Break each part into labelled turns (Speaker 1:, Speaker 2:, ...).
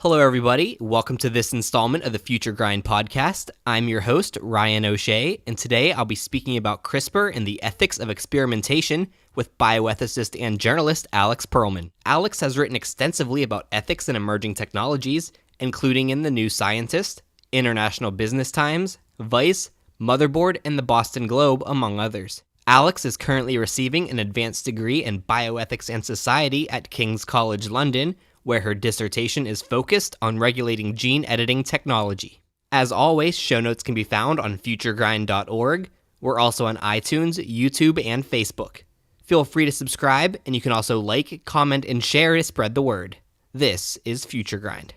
Speaker 1: Hello, everybody. Welcome to this installment of the Future Grind podcast. I'm your host, Ryan O'Shea, and today I'll be speaking about CRISPR and the ethics of experimentation with bioethicist and journalist Alex Pearlman. Alex has written extensively about ethics in emerging technologies, including in The New Scientist, International Business Times, Vice, Motherboard, and the Boston Globe, among others. Alex is currently receiving an advanced degree in bioethics and society at King's College London, where her dissertation is focused on regulating gene editing technology. As always, show notes can be found on futuregrind.org. We're also on iTunes, YouTube, and Facebook. Feel free to subscribe, and you can also like, comment, and share to spread the word. This is Future Grind.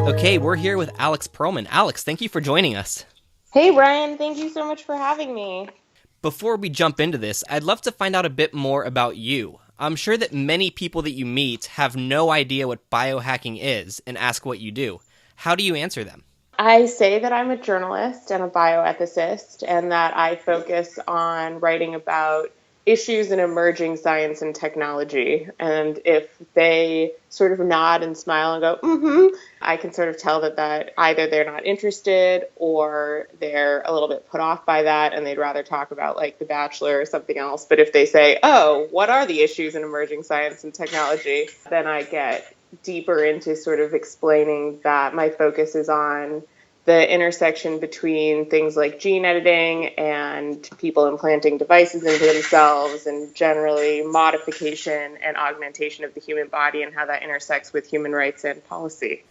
Speaker 1: Okay, we're here with Alex Pearlman. Alex, thank you for joining us.
Speaker 2: Hey, Brian. Thank you so much for having me.
Speaker 1: Before we jump into this, I'd love to find out a bit more about you. I'm sure that many people that you meet have no idea what biohacking is and ask what you do. How do you answer them?
Speaker 2: I say that I'm a journalist and a bioethicist, and that I focus on writing about issues in emerging science and technology. And if they sort of nod and smile and go, I can sort of tell that either they're not interested or they're a little bit put off by that and they'd rather talk about like The Bachelor or something else. But if they say, oh, what are the issues in emerging science and technology? Then I get deeper into sort of explaining that my focus is on the intersection between things like gene editing and people implanting devices into themselves, and generally modification and augmentation of the human body and how that intersects with human rights and policy.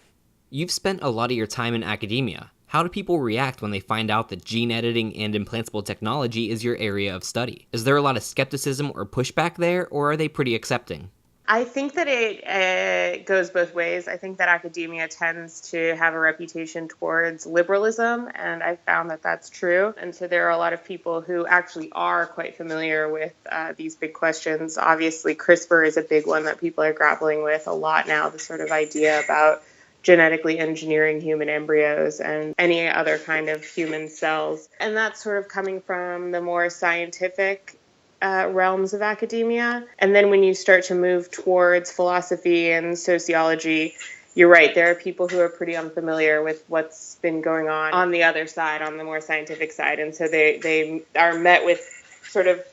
Speaker 1: You've spent a lot of your time in academia. How do people react when they find out that gene editing and implantable technology is your area of study? Is there a lot of skepticism or pushback there, or are they pretty accepting?
Speaker 2: I think that it goes both ways. I think that academia tends to have a reputation towards liberalism, and I've found that that's true. And so there are a lot of people who actually are quite familiar with these big questions. Obviously, CRISPR is a big one that people are grappling with a lot now, the sort of idea about genetically engineering human embryos and any other kind of human cells. And that's sort of coming from the more scientific realms of academia. And then when you start to move towards philosophy and sociology, you're right, there are people who are pretty unfamiliar with what's been going on the other side, on the more scientific side. And so they are met with sort of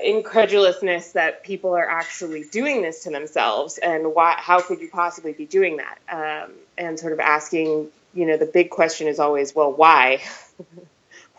Speaker 2: incredulousness that people are actually doing this to themselves, and how could you possibly be doing that? And sort of asking, the big question is always, well, why?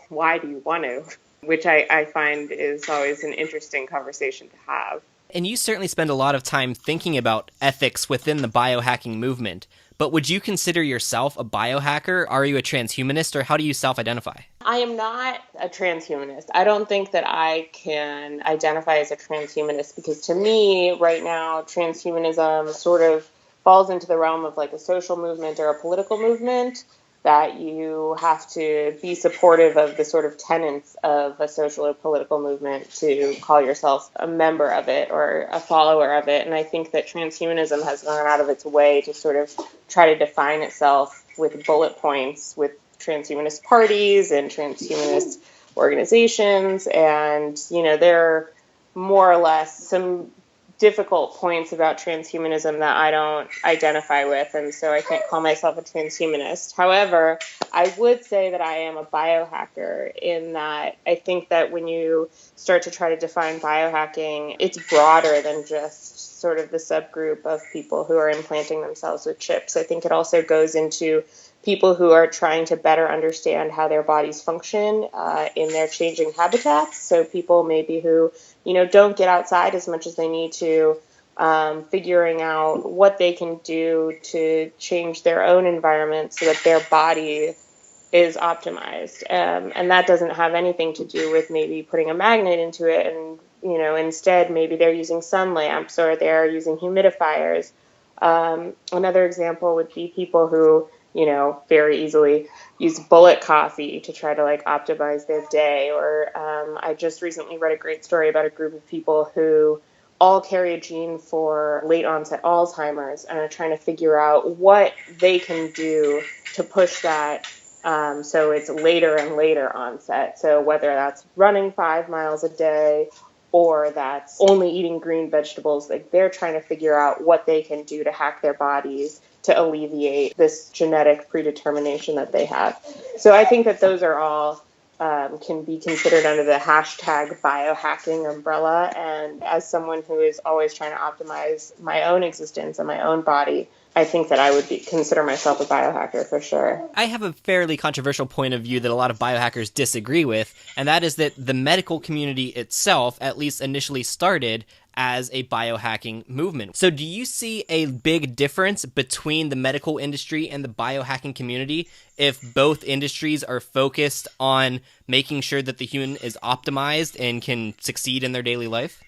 Speaker 2: Why do you want to? Which I find is always an interesting conversation to have.
Speaker 1: And you certainly spend a lot of time thinking about ethics within the biohacking movement, but would you consider yourself a biohacker? Are you a transhumanist, or how do you self-identify?
Speaker 2: I am not a transhumanist. I don't think that I can identify as a transhumanist, because to me, right now, transhumanism sort of falls into the realm of like a social movement or a political movement, that you have to be supportive of the sort of tenets of a social or political movement to call yourself a member of it or a follower of it. And I think that transhumanism has gone out of its way to sort of try to define itself with bullet points with transhumanist parties and transhumanist organizations. And, there are more or less some difficult points about transhumanism that I don't identify with, and so I can't call myself a transhumanist. However, I would say that I am a biohacker, in that I think that when you start to try to define biohacking, it's broader than just sort of the subgroup of people who are implanting themselves with chips. I think it also goes into people who are trying to better understand how their bodies function in their changing habitats. So people maybe who, don't get outside as much as they need to, figuring out what they can do to change their own environment so that their body is optimized. And that doesn't have anything to do with maybe putting a magnet into it. And, instead, maybe they're using sun lamps or they're using humidifiers. Another example would be people who, very easily use bullet coffee to try to optimize their day. Or I just recently read a great story about a group of people who all carry a gene for late onset Alzheimer's and are trying to figure out what they can do to push that so it's later and later onset. So whether that's running 5 miles a day or that's only eating green vegetables, like they're trying to figure out what they can do to hack their bodies to alleviate this genetic predetermination that they have. So I think that those are all can be considered under the hashtag biohacking umbrella. And as someone who is always trying to optimize my own existence and my own body, I think that I would consider myself a biohacker for sure.
Speaker 1: I have a fairly controversial point of view that a lot of biohackers disagree with, and that is that the medical community itself, at least initially, started as a biohacking movement. So do you see a big difference between the medical industry and the biohacking community if both industries are focused on making sure that the human is optimized and can succeed in their daily life?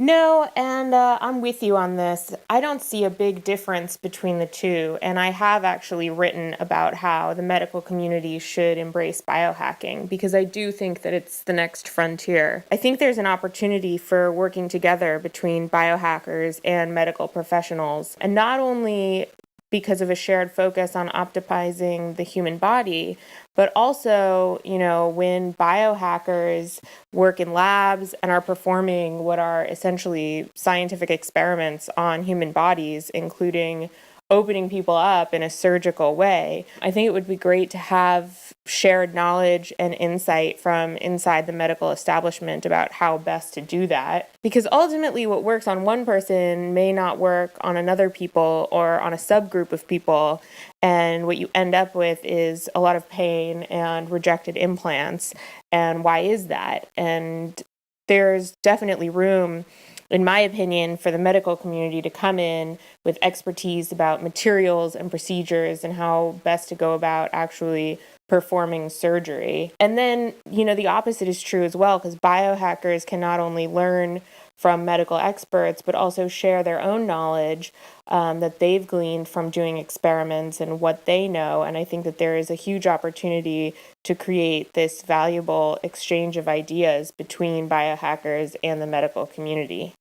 Speaker 3: No, and I'm with you on this. I don't see a big difference between the two, and I have actually written about how the medical community should embrace biohacking because I do think that it's the next frontier. I think there's an opportunity for working together between biohackers and medical professionals, and not only because of a shared focus on optimizing the human body, but also, when biohackers work in labs and are performing what are essentially scientific experiments on human bodies, including opening people up in a surgical way, I think it would be great to have shared knowledge and insight from inside the medical establishment about how best to do that. Because ultimately what works on one person may not work on another people or on a subgroup of people. And what you end up with is a lot of pain and rejected implants. And why is that? And there's definitely room, in my opinion, for the medical community to come in with expertise about materials and procedures and how best to go about actually performing surgery. And then, the opposite is true as well, because biohackers can not only learn from medical experts, but also share their own knowledge that they've gleaned from doing experiments and what they know. And I think that there is a huge opportunity to create this valuable exchange of ideas between biohackers and the medical community.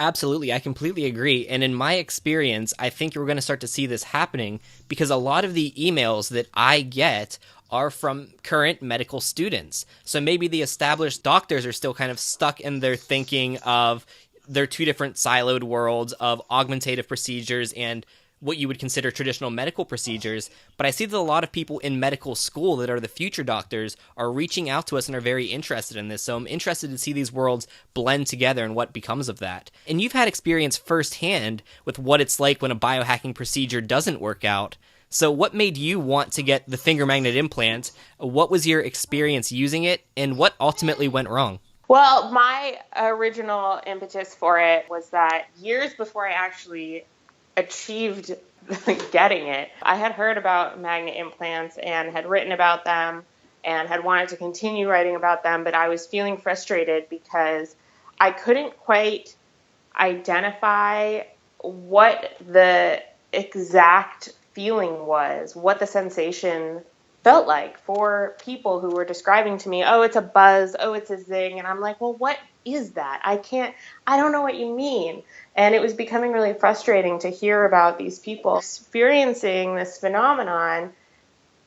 Speaker 1: Absolutely, I completely agree. And in my experience, I think we're going to start to see this happening because a lot of the emails that I get are from current medical students. So maybe the established doctors are still kind of stuck in their thinking of their two different siloed worlds of augmentative procedures and what you would consider traditional medical procedures, but I see that a lot of people in medical school that are the future doctors are reaching out to us and are very interested in this, so I'm interested to see these worlds blend together and what becomes of that. And you've had experience firsthand with what it's like when a biohacking procedure doesn't work out, so what made you want to get the finger magnet implant? What was your experience using it, and what ultimately went wrong?
Speaker 2: Well, my original impetus for it was that years before I actually achieved getting it, I had heard about magnet implants and had written about them and had wanted to continue writing about them, but I was feeling frustrated because I couldn't quite identify what the exact feeling was, what the sensation felt like for people who were describing to me, oh, it's a buzz, oh, it's a zing. And I'm like, well, what is that? I don't know what you mean. And it was becoming really frustrating to hear about these people experiencing this phenomenon,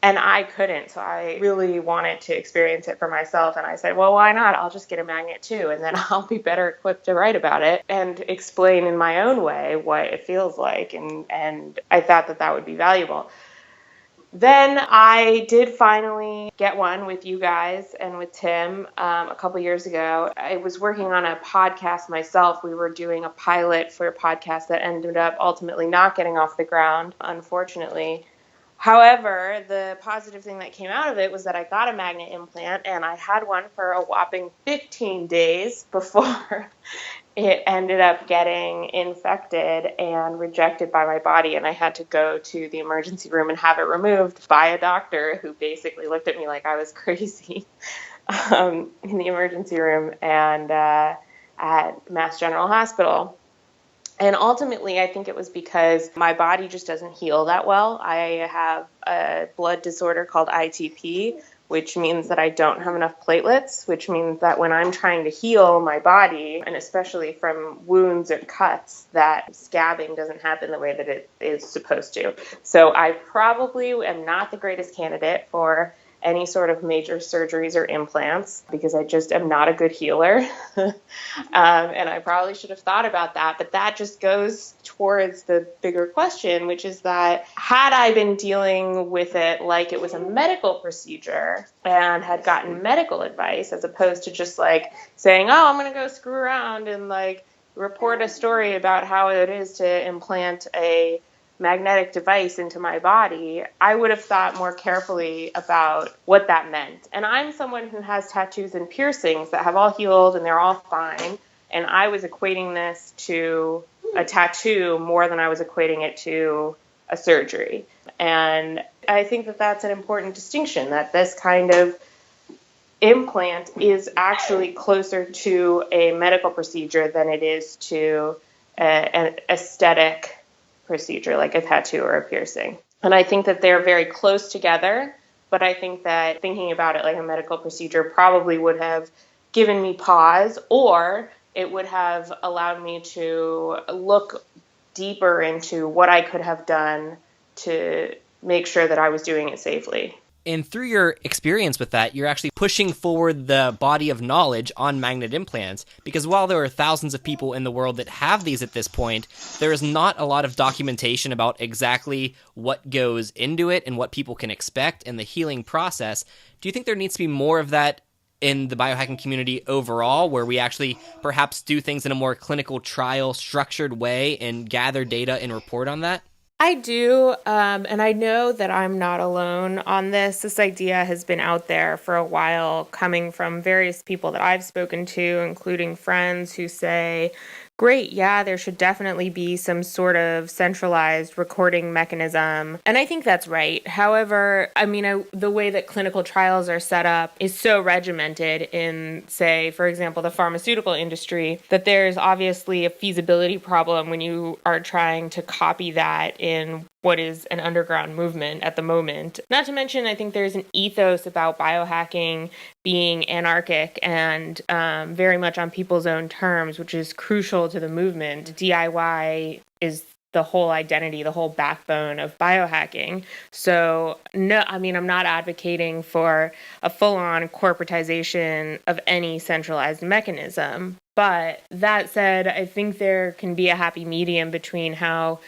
Speaker 2: and I couldn't. So I really wanted to experience it for myself. And I said, well, why not? I'll just get a magnet too, and then I'll be better equipped to write about it and explain in my own way what it feels like. And I thought that that would be valuable. Then I did finally get one with you guys and with Tim a couple years ago. I was working on a podcast myself. We were doing a pilot for a podcast that ended up ultimately not getting off the ground, unfortunately. However, the positive thing that came out of it was that I got a magnet implant, and I had one for a whopping 15 days before it ended up getting infected and rejected by my body, and I had to go to the emergency room and have it removed by a doctor who basically looked at me like I was crazy in the emergency room and at Mass General Hospital. And ultimately, I think it was because my body just doesn't heal that well. I have a blood disorder called ITP, which means that I don't have enough platelets, which means that when I'm trying to heal my body, and especially from wounds or cuts, that scabbing doesn't happen the way that it is supposed to. So I probably am not the greatest candidate for any sort of major surgeries or implants because I just am not a good healer. And I probably should have thought about that. But that just goes towards the bigger question, which is that had I been dealing with it like it was a medical procedure and had gotten medical advice as opposed to just like saying, oh, I'm going to go screw around and like report a story about how it is to implant a magnetic device into my body, I would have thought more carefully about what that meant. And I'm someone who has tattoos and piercings that have all healed and they're all fine. And I was equating this to a tattoo more than I was equating it to a surgery. And I think that that's an important distinction, that this kind of implant is actually closer to a medical procedure than it is to an aesthetic procedure like a tattoo or a piercing. And I think that they're very close together, but I think that thinking about it like a medical procedure probably would have given me pause, or it would have allowed me to look deeper into what I could have done to make sure that I was doing it safely.
Speaker 1: And through your experience with that, you're actually pushing forward the body of knowledge on magnet implants, because while there are thousands of people in the world that have these at this point, there is not a lot of documentation about exactly what goes into it and what people can expect in the healing process. Do you think there needs to be more of that in the biohacking community overall, where we actually perhaps do things in a more clinical trial structured way and gather data and report on that?
Speaker 3: I do, and I know that I'm not alone on this. This idea has been out there for a while, coming from various people that I've spoken to, including friends who say, great, yeah, there should definitely be some sort of centralized recording mechanism. And I think that's right. However, the way that clinical trials are set up is so regimented in, say, for example, the pharmaceutical industry, that there's obviously a feasibility problem when you are trying to copy that in what is an underground movement at the moment. Not to mention, I think there's an ethos about biohacking being anarchic and very much on people's own terms, which is crucial to the movement. DIY is the whole identity, the whole backbone of biohacking. So, no, I'm not advocating for a full-on corporatization of any centralized mechanism. But that said, I think there can be a happy medium between how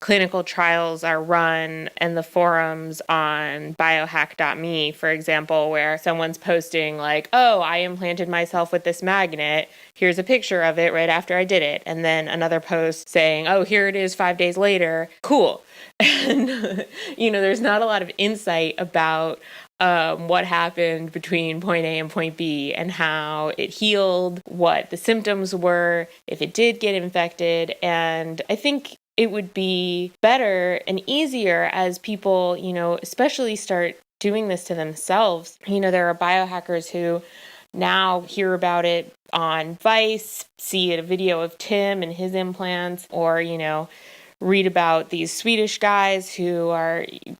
Speaker 3: clinical trials are run and the forums on biohack.me, for example, where someone's posting like, oh, I implanted myself with this magnet. Here's a picture of it right after I did it. And then another post saying, oh, here it is 5 days later. Cool. And, there's not a lot of insight about what happened between point A and point B and how it healed, what the symptoms were, if it did get infected. And I think it would be better and easier as people, especially start doing this to themselves. There are biohackers who now hear about it on Vice, see a video of Tim and his implants, or, read about these Swedish guys who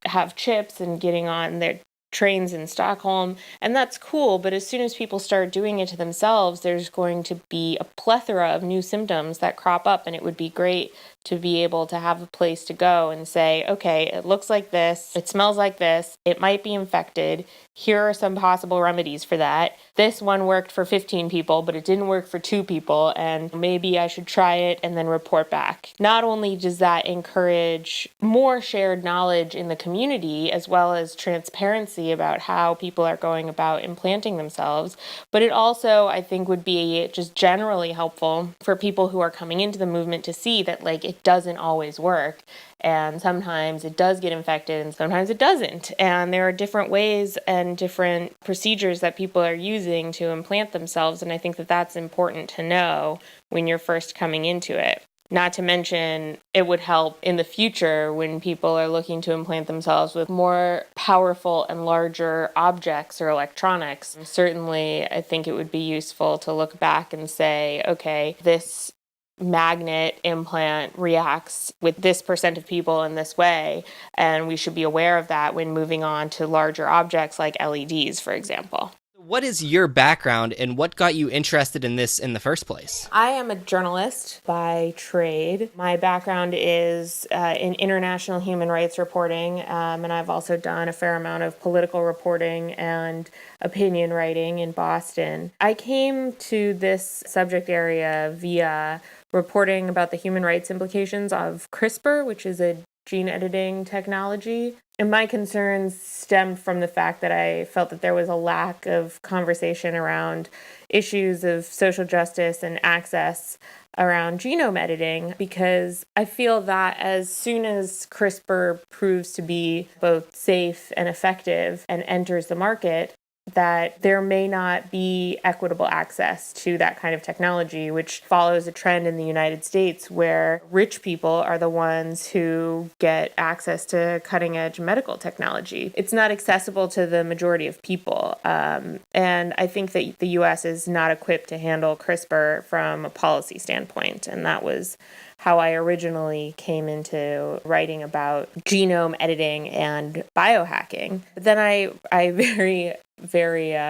Speaker 3: have chips and getting on their trains in Stockholm, and that's cool, but as soon as people start doing it to themselves, there's going to be a plethora of new symptoms that crop up, and it would be great to be able to have a place to go and say, okay, it looks like this, it smells like this, it might be infected, here are some possible remedies for that. This one worked for 15 people, but it didn't work for 2 people, and maybe I should try it and then report back. Not only does that encourage more shared knowledge in the community, as well as transparency about how people are going about implanting themselves, but it also, I think, would be just generally helpful for people who are coming into the movement to see that, it doesn't always work. And sometimes it does get infected and sometimes it doesn't. And there are different ways and different procedures that people are using to implant themselves. And I think that that's important to know when you're first coming into it. Not to mention, it would help in the future when people are looking to implant themselves with more powerful and larger objects or electronics. Certainly, I think it would be useful to look back and say, okay, this magnet implant reacts with this percent of people in this way, and we should be aware of that when moving on to larger objects like LEDs, for example.
Speaker 1: What is your background and what got you interested in this in the first place?
Speaker 3: I am a journalist by trade. My background is in international human rights reporting, and I've also done a fair amount of political reporting and opinion writing in Boston. I came to this subject area via reporting about the human rights implications of CRISPR, which is a gene editing technology. And my concerns stemmed from the fact that I felt that there was a lack of conversation around issues of social justice and access around genome editing, because I feel that as soon as CRISPR proves to be both safe and effective and enters the market, that there may not be equitable access to that kind of technology, which follows a trend in the United States where rich people are the ones who get access to cutting edge medical technology. It's not accessible to the majority of people. And I think that the US is not equipped to handle CRISPR from a policy standpoint. And that was how I originally came into writing about genome editing and biohacking. But then I very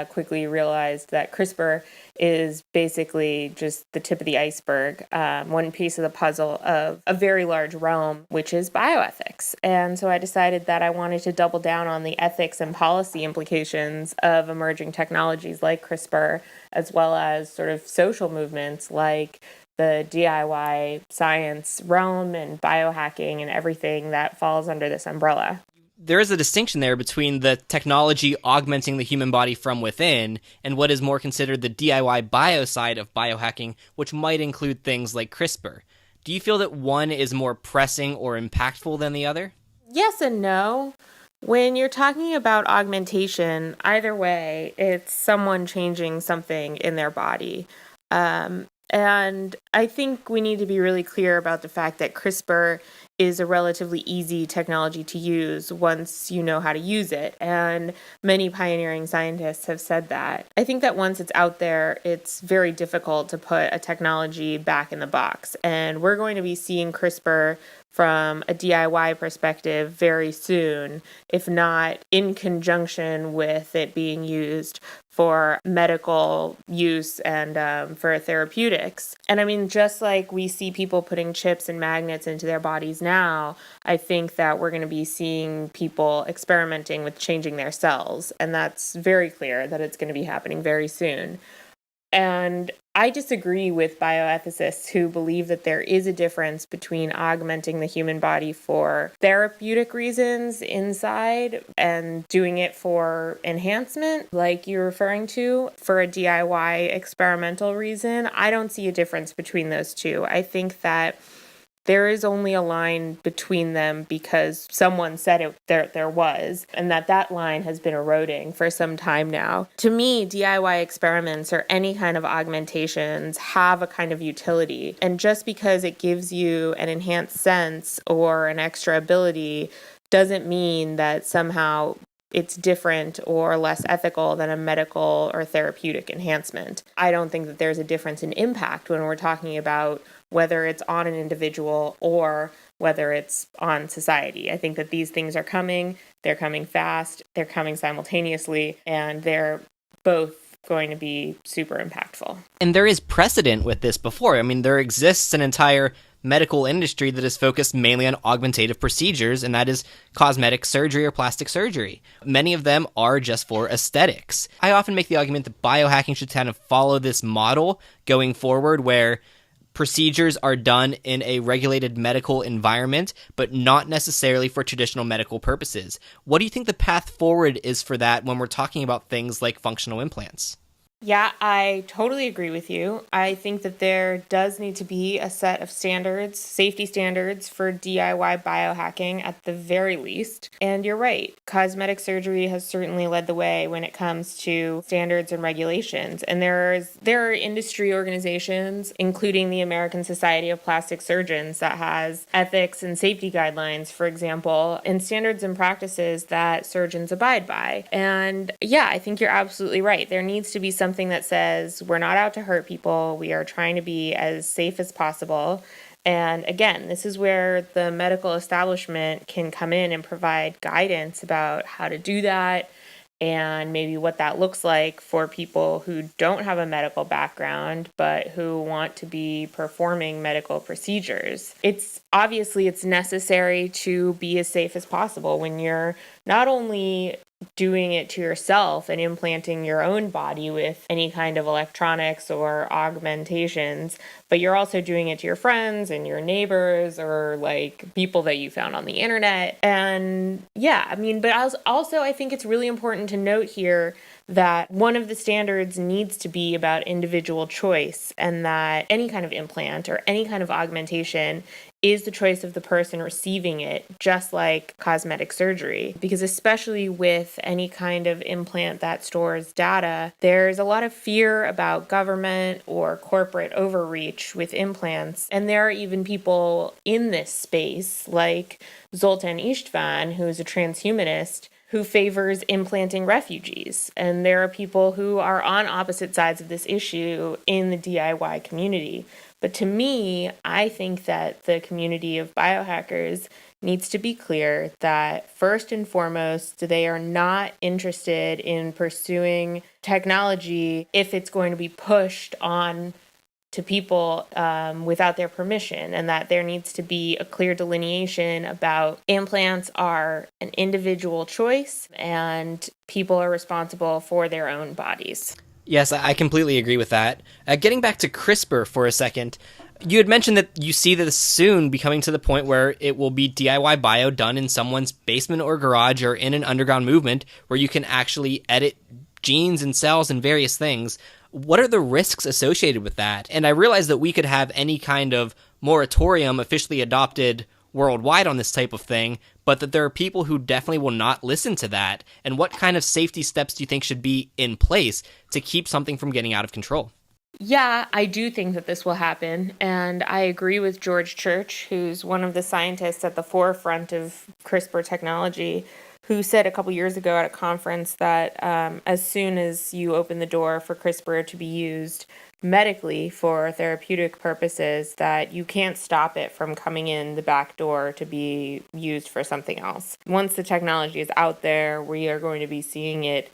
Speaker 3: quickly realized that CRISPR is basically just the tip of the iceberg, one piece of the puzzle of a very large realm, which is bioethics. And so I decided that I wanted to double down on the ethics and policy implications of emerging technologies like CRISPR, as well as sort of social movements like the DIY science realm and biohacking and everything that falls under this umbrella.
Speaker 1: There is a distinction there between the technology augmenting the human body from within and what is more considered the DIY bio side of biohacking, which might include things like CRISPR. Do you feel that one is more pressing or impactful than the other?
Speaker 3: Yes and no. When you're talking about augmentation, either way, it's someone changing something in their body. And I think we need to be really clear about the fact that CRISPR is a relatively easy technology to use once you know how to use it. And many pioneering scientists have said that. I think that once it's out there, it's very difficult to put a technology back in the box. And we're going to be seeing CRISPR from a DIY perspective very soon, if not in conjunction with it being used for medical use and for therapeutics. And I mean, just like we see people putting chips and magnets into their bodies now, I think that we're going to be seeing people experimenting with changing their cells. And that's very clear that it's going to be happening very soon. And I disagree with bioethicists who believe that there is a difference between augmenting the human body for therapeutic reasons inside and doing it for enhancement, like you're referring to, for a DIY experimental reason. I don't see a difference between those two. I think that there is only a line between them because someone said there was, and that line has been eroding for some time now. To me, DIY experiments or any kind of augmentations have a kind of utility. And just because it gives you an enhanced sense or an extra ability doesn't mean that somehow it's different or less ethical than a medical or therapeutic enhancement. I don't think that there's a difference in impact when we're talking about whether it's on an individual or whether it's on society. I think that these things are coming, they're coming fast, they're coming simultaneously, and they're both going to be super impactful.
Speaker 1: And there is precedent with this before. I mean, there exists an entire medical industry that is focused mainly on augmentative procedures, and that is cosmetic surgery or plastic surgery. Many of them are just for aesthetics. I often make the argument that biohacking should kind of follow this model going forward, where procedures are done in a regulated medical environment, but not necessarily for traditional medical purposes. What do you think the path forward is for that when we're talking about things like functional implants?
Speaker 3: Yeah, I totally agree with you. I think that there does need to be a set of standards, safety standards for DIY biohacking at the very least. And you're right, cosmetic surgery has certainly led the way when it comes to standards and regulations. And there are industry organizations, including the American Society of Plastic Surgeons, that has ethics and safety guidelines, for example, and standards and practices that surgeons abide by. And yeah, I think you're absolutely right. There needs to be something something that says we're not out to hurt people. We are trying to be as safe as possible. And again, this is where the medical establishment can come in and provide guidance about how to do that and maybe what that looks like for people who don't have a medical background, but who want to be performing medical procedures. It's necessary to be as safe as possible when you're not only doing it to yourself and implanting your own body with any kind of electronics or augmentations, but you're also doing it to your friends and your neighbors or like people that you found on the internet. And but I think it's really important to note here that one of the standards needs to be about individual choice, and that any kind of implant or any kind of augmentation is the choice of the person receiving it, just like cosmetic surgery. Because especially with any kind of implant that stores data, there's a lot of fear about government or corporate overreach with implants. And there are even people in this space, like Zoltan Istvan, who is a transhumanist, who favors implanting refugees. And there are people who are on opposite sides of this issue in the DIY community. But to me, I think that the community of biohackers needs to be clear that first and foremost, they are not interested in pursuing technology if it's going to be pushed on to people without their permission, and that there needs to be a clear delineation about implants are an individual choice and people are responsible for their own bodies.
Speaker 1: Yes, I completely agree with that. Getting back to CRISPR for a second, you had mentioned that you see this soon becoming to the point where it will be DIY bio done in someone's basement or garage or in an underground movement where you can actually edit genes and cells and various things. What are the risks associated with that? And I realize that we could have any kind of moratorium officially adopted worldwide on this type of thing, but that there are people who definitely will not listen to that. And what kind of safety steps do you think should be in place to keep something from getting out of control?
Speaker 3: Yeah, I do think that this will happen. And I agree with George Church, who's one of the scientists at the forefront of CRISPR technology, who said a couple years ago at a conference that as soon as you open the door for CRISPR to be used medically for therapeutic purposes, that you can't stop it from coming in the back door to be used for something else. Once the technology is out there, we are going to be seeing it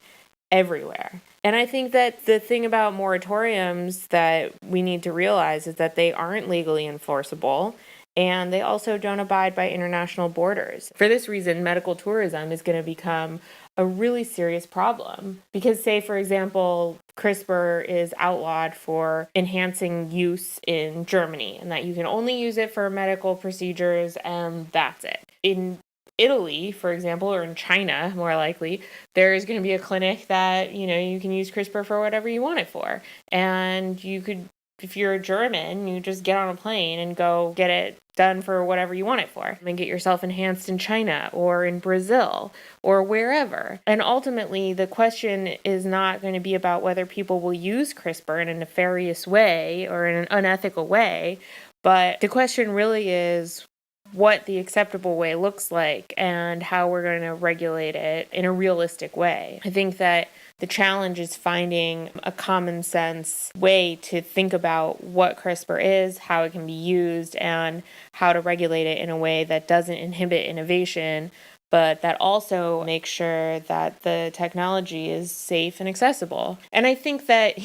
Speaker 3: everywhere. And I think that the thing about moratoriums that we need to realize is that they aren't legally enforceable, and they also don't abide by international borders. For this reason, medical tourism is going to become a really serious problem. Because, say, for example, CRISPR is outlawed for enhancing use in Germany, and that you can only use it for medical procedures, and that's it. In Italy, for example, or in China, more likely, there is going to be a clinic that, you can use CRISPR for whatever you want it for. And you could, if you're a German, you just get on a plane and go get it done for whatever you want it for and get yourself enhanced in China or in Brazil or wherever. And ultimately, the question is not going to be about whether people will use CRISPR in a nefarious way or in an unethical way, but the question really is what the acceptable way looks like and how we're going to regulate it in a realistic way. I think that the challenge is finding a common sense way to think about what CRISPR is, how it can be used, and how to regulate it in a way that doesn't inhibit innovation, but that also makes sure that the technology is safe and accessible. And I think that,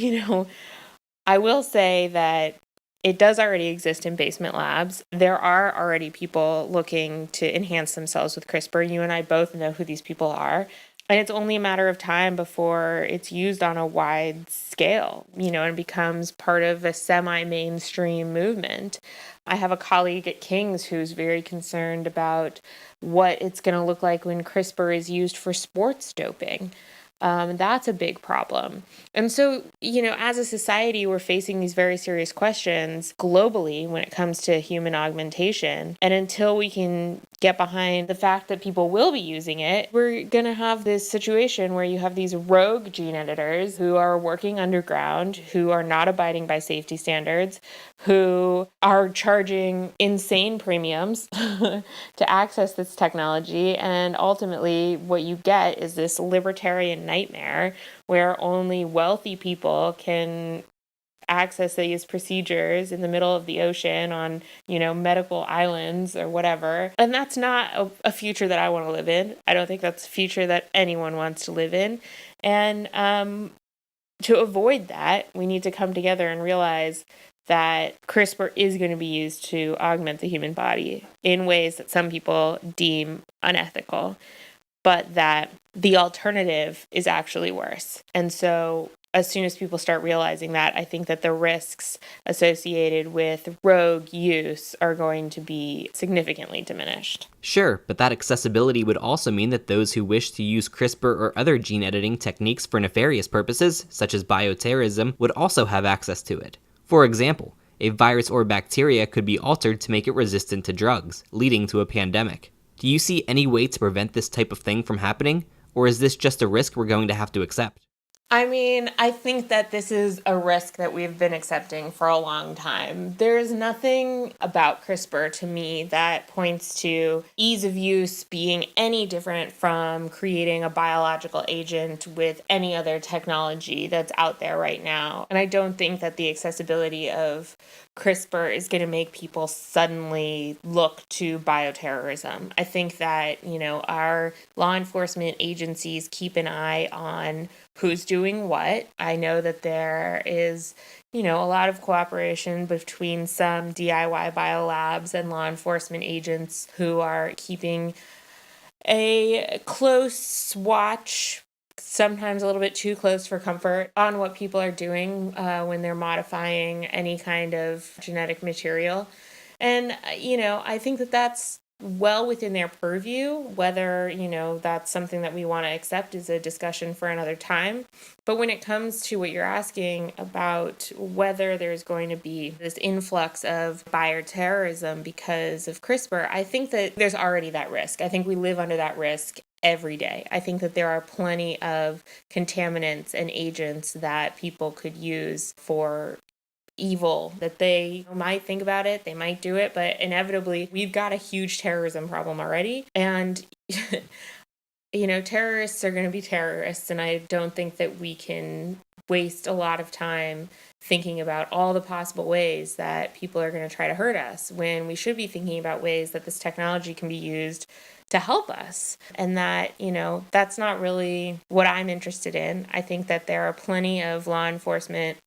Speaker 3: I will say that it does already exist in basement labs. There are already people looking to enhance themselves with CRISPR. You and I both know who these people are. And it's only a matter of time before it's used on a wide scale, and becomes part of a semi-mainstream movement. I have a colleague at King's who's very concerned about what it's going to look like when CRISPR is used for sports doping. That's a big problem. And so, as a society, we're facing these very serious questions globally when it comes to human augmentation. And until we can get behind the fact that people will be using it, we're going to have this situation where you have these rogue gene editors who are working underground, who are not abiding by safety standards, who are charging insane premiums to access this technology. And ultimately, what you get is this libertarian nightmare where only wealthy people can access these procedures in the middle of the ocean on, medical islands or whatever. And that's not a future that I want to live in. I don't think that's a future that anyone wants to live in. And to avoid that, we need to come together and realize that CRISPR is going to be used to augment the human body in ways that some people deem unethical, but that the alternative is actually worse. And so as soon as people start realizing that, I think that the risks associated with rogue use are going to be significantly diminished.
Speaker 1: Sure, but that accessibility would also mean that those who wish to use CRISPR or other gene editing techniques for nefarious purposes, such as bioterrorism, would also have access to it. For example, a virus or bacteria could be altered to make it resistant to drugs, leading to a pandemic. Do you see any way to prevent this type of thing from happening, or is this just a risk we're going to have to accept?
Speaker 3: I think that this is a risk that we've been accepting for a long time. There's nothing about CRISPR to me that points to ease of use being any different from creating a biological agent with any other technology that's out there right now. And I don't think that the accessibility of CRISPR is going to make people suddenly look to bioterrorism. I think that, our law enforcement agencies keep an eye on who's doing what. I know that there is, a lot of cooperation between some DIY biolabs and law enforcement agents who are keeping a close watch, sometimes a little bit too close for comfort, on what people are doing when they're modifying any kind of genetic material. And, I think that that's well within their purview. Whether, that's something that we want to accept is a discussion for another time. But when it comes to what you're asking about whether there's going to be this influx of bioterrorism because of CRISPR, I think that there's already that risk. I think we live under that risk every day. I think that there are plenty of contaminants and agents that people could use for evil, that they might think about it, they might do it, but inevitably we've got a huge terrorism problem already. And, terrorists are going to be terrorists. And I don't think that we can waste a lot of time thinking about all the possible ways that people are going to try to hurt us, when we should be thinking about ways that this technology can be used to help us. And that, that's not really what I'm interested in. I think that there are plenty of law enforcement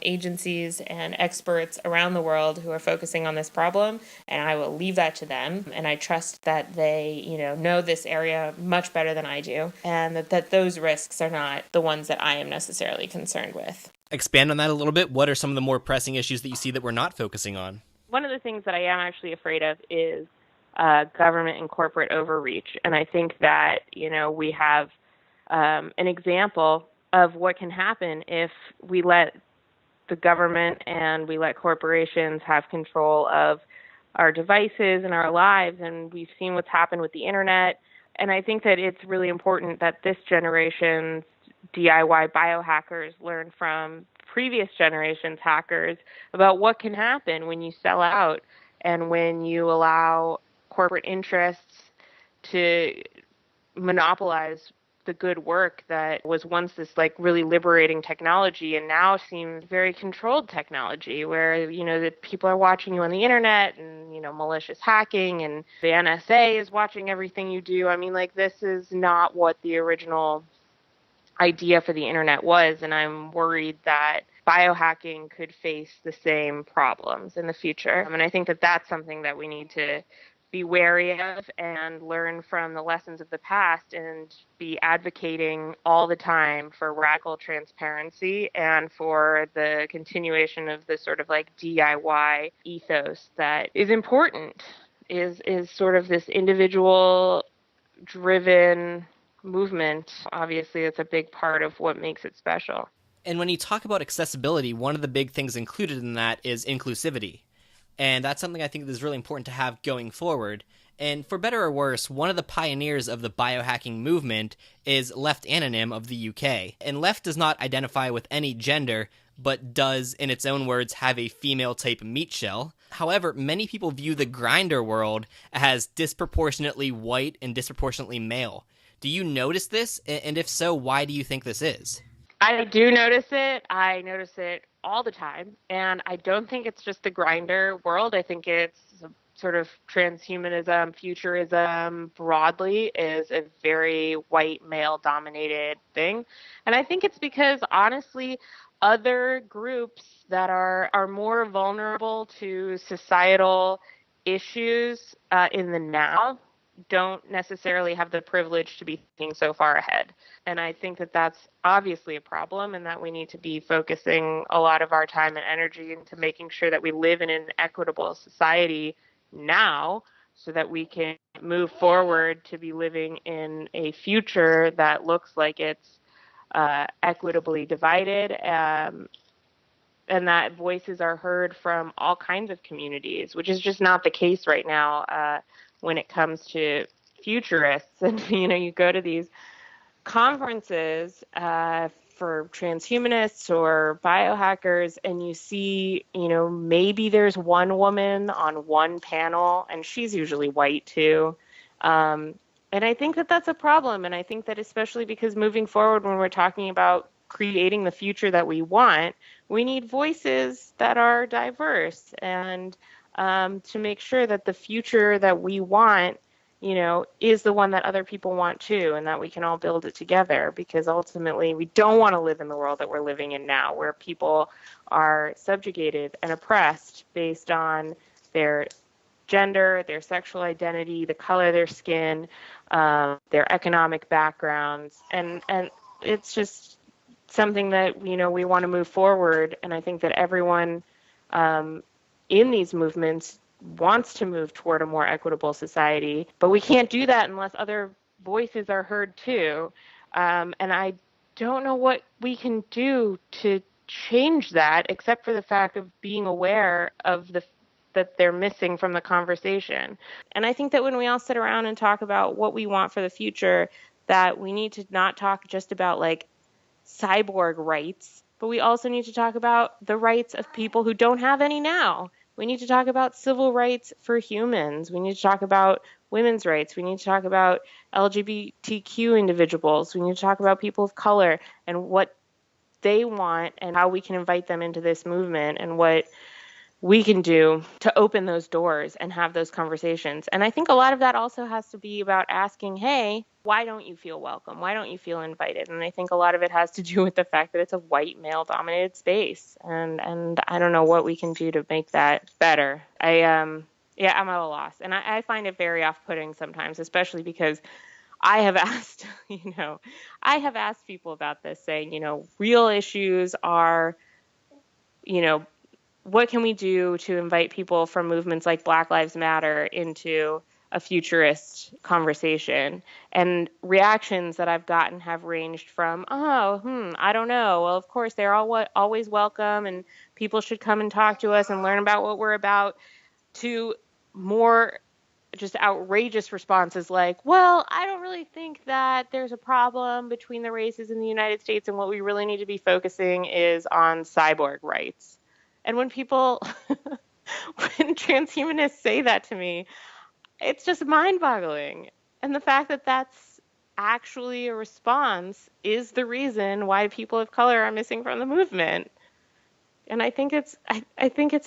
Speaker 3: agencies and experts around the world who are focusing on this problem, and I will leave that to them. And I trust that they, know this area much better than I do, and that those risks are not the ones that I am necessarily concerned with.
Speaker 1: Expand on that a little bit. What are some of the more pressing issues that you see that we're not focusing on?
Speaker 2: One of the things that I am actually afraid of is government and corporate overreach. And I think that, we have an example of what can happen if we let the government and we let corporations have control of our devices and our lives. And we've seen what's happened with the internet. And I think that it's really important that this generation's DIY biohackers learn from previous generations' hackers about what can happen when you sell out and when you allow corporate interests to monopolize the good work that was once this really liberating technology and now seems very controlled technology, where that people are watching you on the internet and malicious hacking, and the NSA is watching everything you do. This is not what the original idea for the internet was, and I'm worried that biohacking could face the same problems in the future. And I think that that's something that we need to be wary of and learn from the lessons of the past, and be advocating all the time for radical transparency and for the continuation of the sort of DIY ethos that is important, is sort of this individual driven movement. Obviously, it's a big part of what makes it special.
Speaker 1: And when you talk about accessibility, one of the big things included in that is inclusivity. And that's something I think is really important to have going forward. And for better or worse, one of the pioneers of the biohacking movement is Left Anonym of the UK. And Left does not identify with any gender, but does, in its own words, have a female-type meat shell. However, many people view the grinder world as disproportionately white and disproportionately male. Do you notice this? And if so, why do you think this is?
Speaker 3: I do notice it. I notice it all the time. And I don't think it's just the grinder world. I think it's sort of transhumanism, futurism broadly is a very white male dominated thing. And I think it's because honestly, other groups that are more vulnerable to societal issues in the now don't necessarily have the privilege to be thinking so far ahead. And I think that that's obviously a problem, and that we need to be focusing a lot of our time and energy into making sure that we live in an equitable society now so that we can move forward to be living in a future that looks like it's equitably divided, and that voices are heard from all kinds of communities, which is just not the case right now when it comes to futurists. And, you go to these conferences for transhumanists or biohackers, and you see, maybe there's one woman on one panel, and she's usually white too. And I think that that's a problem. And I think that especially because moving forward, when we're talking about creating the future that we want, we need voices that are diverse, and to make sure that the future that we want, is the one that other people want too, and that we can all build it together. Because ultimately, we don't want to live in the world that we're living in now, where people are subjugated and oppressed based on their gender, their sexual identity, the color of their skin, their economic backgrounds, and it's just something that we want to move forward. And I think that everyone in these movements wants to move toward a more equitable society, but we can't do that unless other voices are heard too. And I don't know what we can do to change that, except for the fact of being aware of that they're missing from the conversation. And I think that when we all sit around and talk about what we want for the future, that we need to not talk just about like cyborg rights, but we also need to talk about the rights of people who don't have any now. We need to talk about civil rights for humans. We need to talk about women's rights. We need to talk about LGBTQ individuals. We need to talk about people of color and what they want and how we can invite them into this movement and what we can do to open those doors and have those conversations. And I think a lot of that also has to be about asking, hey, why don't you feel welcome? Why don't you feel invited? And I think a lot of it has to do with the fact that it's a white male dominated space. And I don't know what we can do to make that better. I'm at a loss. And I find it very off-putting sometimes, especially because I have asked, people about this saying, real issues are, what can we do to invite people from movements like Black Lives Matter into a futurist conversation? And reactions that I've gotten have ranged from, I don't know. Well, of course, they're always welcome, and people should come and talk to us and learn about what we're about, to more just outrageous responses like, well, I don't really think that there's a problem between the races in the United States, and what we really need to be focusing is on cyborg rights. And when transhumanists say that to me, it's just mind-boggling. And the fact that that's actually a response is the reason why people of color are missing from the movement. And I think it's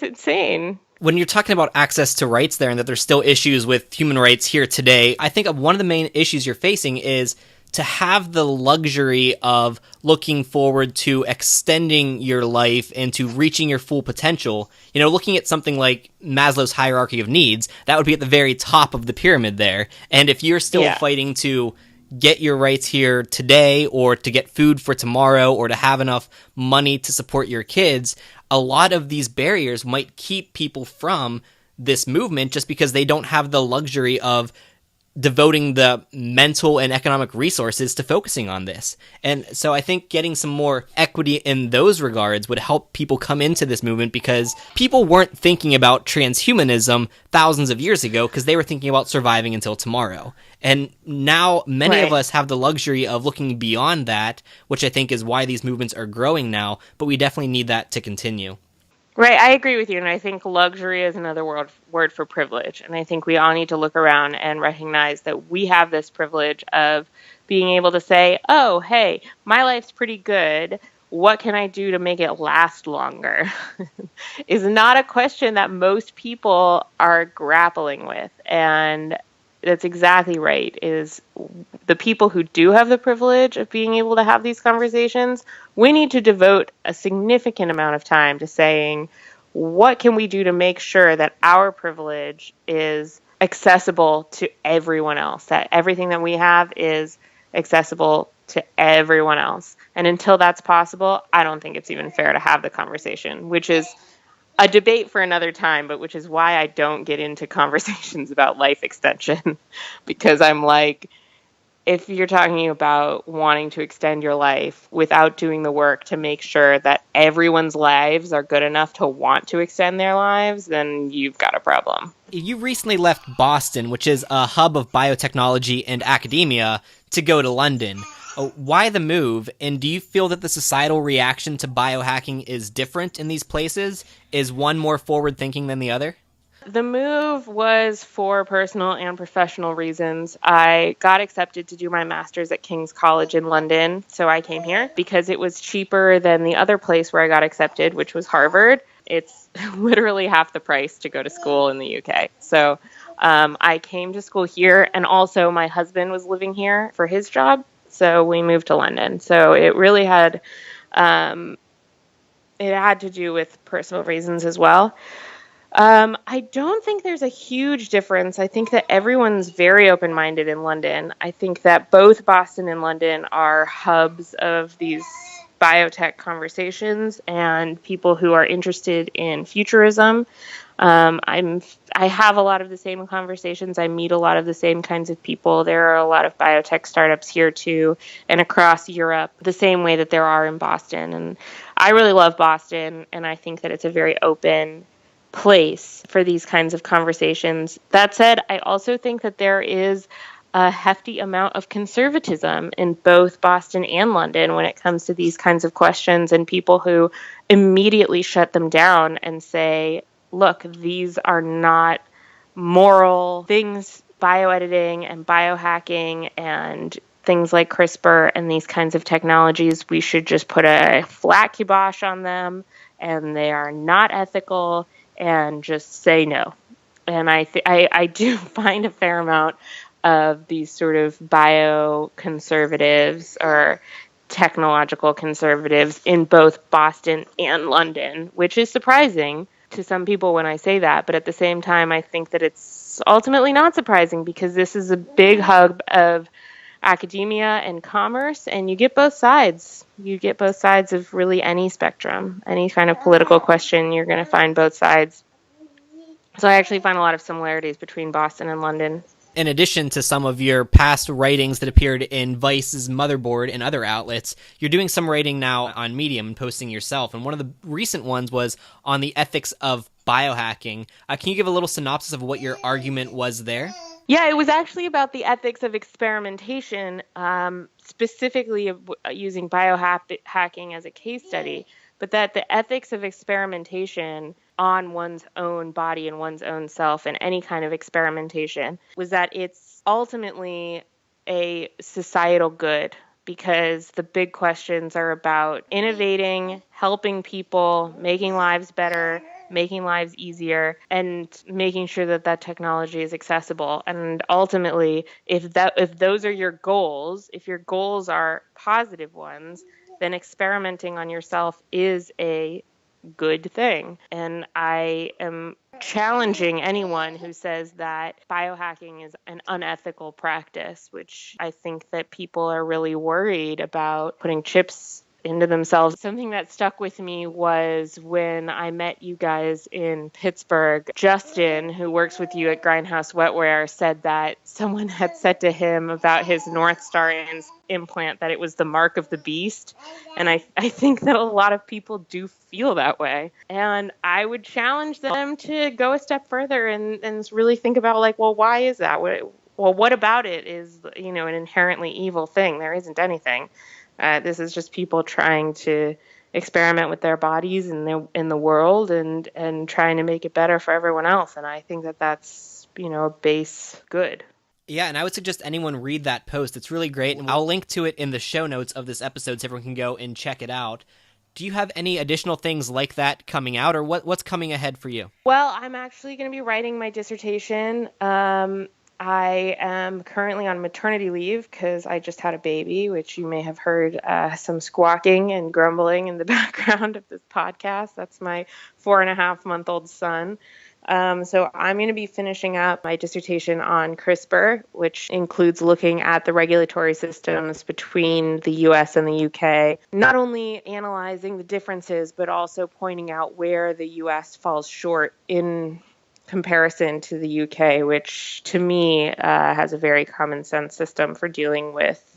Speaker 3: insane.
Speaker 1: When you're talking about access to rights there and that there's still issues with human rights here today, I think one of the main issues you're facing is to have the luxury of looking forward to extending your life and to reaching your full potential. Looking at something like Maslow's hierarchy of needs, that would be at the very top of the pyramid there. And if you're still fighting to get your rights here today, or to get food for tomorrow, or to have enough money to support your kids, a lot of these barriers might keep people from this movement just because they don't have the luxury of devoting the mental and economic resources to focusing on this. And so I think getting some more equity in those regards would help people come into this movement, because people weren't thinking about transhumanism thousands of years ago because they were thinking about surviving until tomorrow. And now many of us have the luxury of looking beyond that, which I think is why these movements are growing now, but we definitely need that to continue.
Speaker 2: Right, I agree with you, and I think luxury is another word for privilege, and I think we all need to look around and recognize that we have this privilege of being able to say, oh, hey, my life's pretty good, what can I do to make it last longer? Is not a question that most people are grappling with, and that's exactly right, is the people who do have the privilege of being able to have these conversations, we need to devote a significant amount of time to saying, what can we do to make sure that our privilege is accessible to everyone else, that everything that we have is accessible to everyone else. And until that's possible, I don't think it's even fair to have the conversation, which is a debate for another time, but which is why I don't get into conversations about life extension, because I'm like, if you're talking about wanting to extend your life without doing the work to make sure that everyone's lives are good enough to want to extend their lives, then you've got a problem.
Speaker 1: You recently left Boston, which is a hub of biotechnology and academia, to go to London. Why the move, and do you feel that the societal reaction to biohacking is different in these places? Is one more forward-thinking than the other?
Speaker 2: The move was for personal and professional reasons. I got accepted to do my master's at King's College in London, so I came here because it was cheaper than the other place where I got accepted, which was Harvard. It's literally half the price to go to school in the UK. So I came to school here, and also my husband was living here for his job, so we moved to London. So it really had to do with personal reasons as well. I don't think there's a huge difference. I think that everyone's very open-minded in London. I think that both Boston and London are hubs of these biotech conversations and people who are interested in futurism. I have a lot of the same conversations. I meet a lot of the same kinds of people. There are a lot of biotech startups here too, and across Europe, the same way that there are in Boston. And I really love Boston, and I think that it's a very open place for these kinds of conversations. That said, I also think that there is a hefty amount of conservatism in both Boston and London when it comes to these kinds of questions, and people who immediately shut them down and say, look, these are not moral things. Bioediting and biohacking and things like CRISPR and these kinds of technologies, we should just put a flat kibosh on them, and they are not ethical, and just say no. And I do find a fair amount of these sort of bioconservatives or technological conservatives in both Boston and London, which is surprising to some people when I say that. But at the same time, I think that it's ultimately not surprising, because this is a big hub of academia and commerce, and you get both sides. You get both sides of really any spectrum. Any kind of political question, you're going to find both sides. So I actually find a lot of similarities between Boston and London.
Speaker 1: In addition to some of your past writings that appeared in Vice's Motherboard and other outlets, you're doing some writing now on Medium and posting yourself. And one of the recent ones was on the ethics of biohacking. Can you give a little synopsis of what your argument was there?
Speaker 2: Yeah, it was actually about the ethics of experimentation, specifically using biohacking as a case study, but that the ethics of experimentation on one's own body and one's own self and any kind of experimentation was that it's ultimately a societal good, because the big questions are about innovating, helping people, making lives better, making lives easier, and making sure that that technology is accessible. And ultimately, if those are your goals, if your goals are positive ones, then experimenting on yourself is a good thing. And I am challenging anyone who says that biohacking is an unethical practice, which I think that people are really worried about putting chips into themselves. Something that stuck with me was when I met you guys in Pittsburgh. Justin, who works with you at Grindhouse Wetware, said that someone had said to him about his North Star implant that it was the mark of the beast. And I think that a lot of people do feel that way. And I would challenge them to go a step further and really think about, like, well, why is that? What about it is, an inherently evil thing? There isn't anything. This is just people trying to experiment with their bodies in the world and trying to make it better for everyone else. And I think that that's, a base good.
Speaker 1: Yeah, and I would suggest anyone read that post. It's really great, and I'll link to it in the show notes of this episode so everyone can go and check it out. Do you have any additional things like that coming out, or what's coming ahead for you?
Speaker 2: Well, I'm actually going to be writing my dissertation. I am currently on maternity leave because I just had a baby, which you may have heard some squawking and grumbling in the background of this podcast. That's my 4.5-month-old son. So I'm going to be finishing up my dissertation on CRISPR, which includes looking at the regulatory systems between the US and the UK, not only analyzing the differences, but also pointing out where the US falls short in comparison to the UK, which to me has a very common sense system for dealing with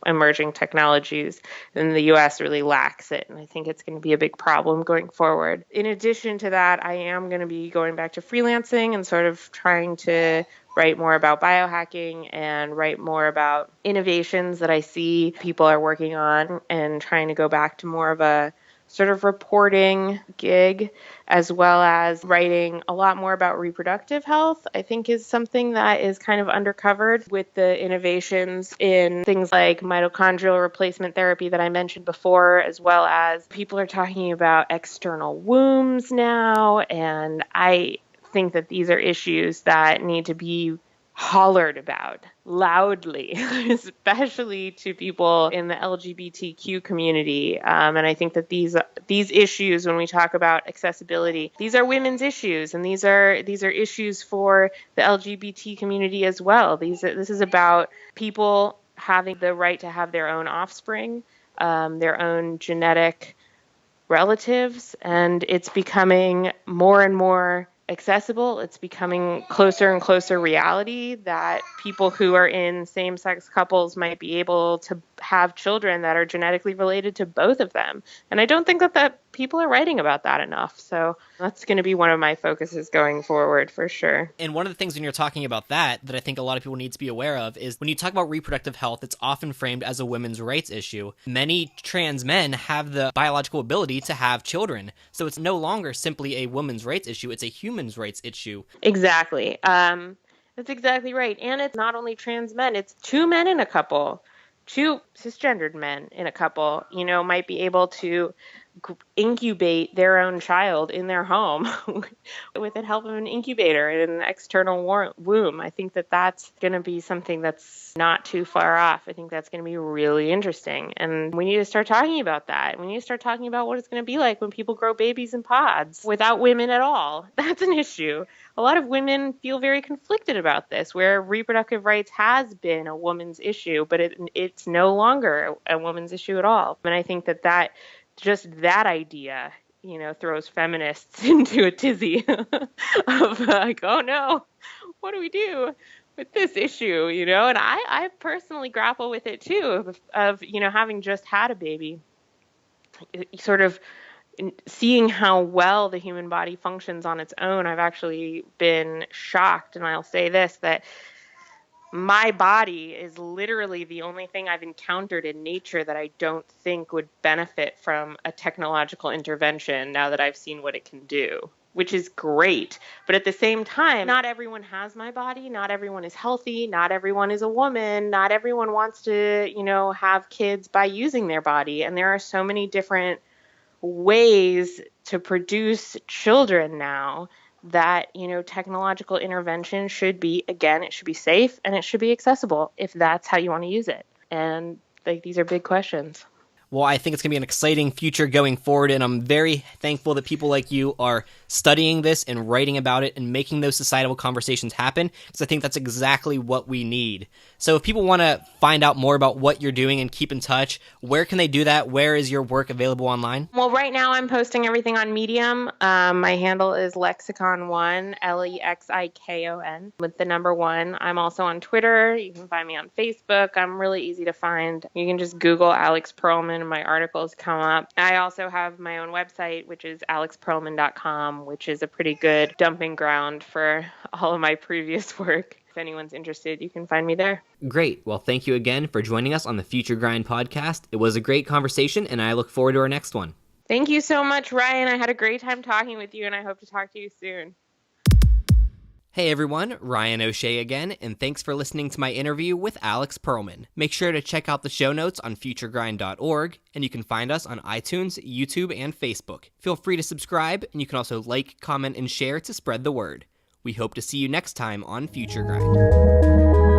Speaker 2: emerging technologies, and the US really lacks it. And I think it's going to be a big problem going forward. In addition to that, I am going to be going back to freelancing and sort of trying to write more about biohacking and write more about innovations that I see people are working on, and trying to go back to more of a sort of reporting gig, as well as writing a lot more about reproductive health, I think is something that is kind of undercovered with the innovations in things like mitochondrial replacement therapy that I mentioned before, as well as people are talking about external wombs now. And I think that these are issues that need to be hollered about loudly, especially to people in the LGBTQ community. And I think that these issues, when we talk about accessibility, these are women's issues, and these are issues for the LGBT community as well. This is about people having the right to have their own offspring, their own genetic relatives, and it's becoming more and more accessible. It's becoming closer and closer reality that people who are in same-sex couples might be able to have children that are genetically related to both of them. And I don't think that people are writing about that enough. So that's going to be one of my focuses going forward for sure.
Speaker 1: And one of the things when you're talking about that I think a lot of people need to be aware of is when you talk about reproductive health, it's often framed as a women's rights issue. Many trans men have the biological ability to have children. So it's no longer simply a women's rights issue, it's a human's rights issue.
Speaker 2: Exactly. That's exactly right. And it's not only trans men, it's two men in a couple. Two cisgendered men in a couple, might be able to incubate their own child in their home with the help of an incubator and an external womb. I think that that's going to be something that's not too far off. I think that's going to be really interesting. And we need to start talking about that. We need to start talking about what it's going to be like when people grow babies in pods without women at all. That's an issue. A lot of women feel very conflicted about this, where reproductive rights has been a woman's issue, but it's no longer a woman's issue at all. And I think that just that idea, throws feminists into a tizzy of like, oh no, what do we do with this issue, And I personally grapple with it too, of having just had a baby, sort of seeing how well the human body functions on its own. I've actually been shocked, and I'll say this, that my body is literally the only thing I've encountered in nature that I don't think would benefit from a technological intervention now that I've seen what it can do, which is great. But at the same time, not everyone has my body. Not everyone is healthy. Not everyone is a woman. Not everyone wants to, have kids by using their body. And there are so many different ways to produce children now that, technological intervention should be, again, it should be safe and it should be accessible if that's how you want to use it. And these are big questions.
Speaker 1: Well, I think it's going to be an exciting future going forward, and I'm very thankful that people like you are studying this and writing about it and making those societal conversations happen, because I think that's exactly what we need. So if people want to find out more about what you're doing and keep in touch, where can they do that? Where is your work available online?
Speaker 2: Well, right now I'm posting everything on Medium. My handle is Lexicon1, Lexikon, with the number 1. I'm also on Twitter. You can find me on Facebook. I'm really easy to find. You can just Google Alex Pearlman and my articles come up. I also have my own website, which is alexpearlman.com, which is a pretty good dumping ground for all of my previous work. If anyone's interested, you can find me there.
Speaker 1: Great. Well, thank you again for joining us on the Future Grind podcast. It was a great conversation, and I look forward to our next one.
Speaker 2: Thank you so much, Ryan. I had a great time talking with you, and I hope to talk to you soon.
Speaker 1: Hey everyone, Ryan O'Shea again, and thanks for listening to my interview with Alex Pearlman. Make sure to check out the show notes on futuregrind.org, and you can find us on iTunes, YouTube, and Facebook. Feel free to subscribe, and you can also like, comment, and share to spread the word. We hope to see you next time on Future Grind.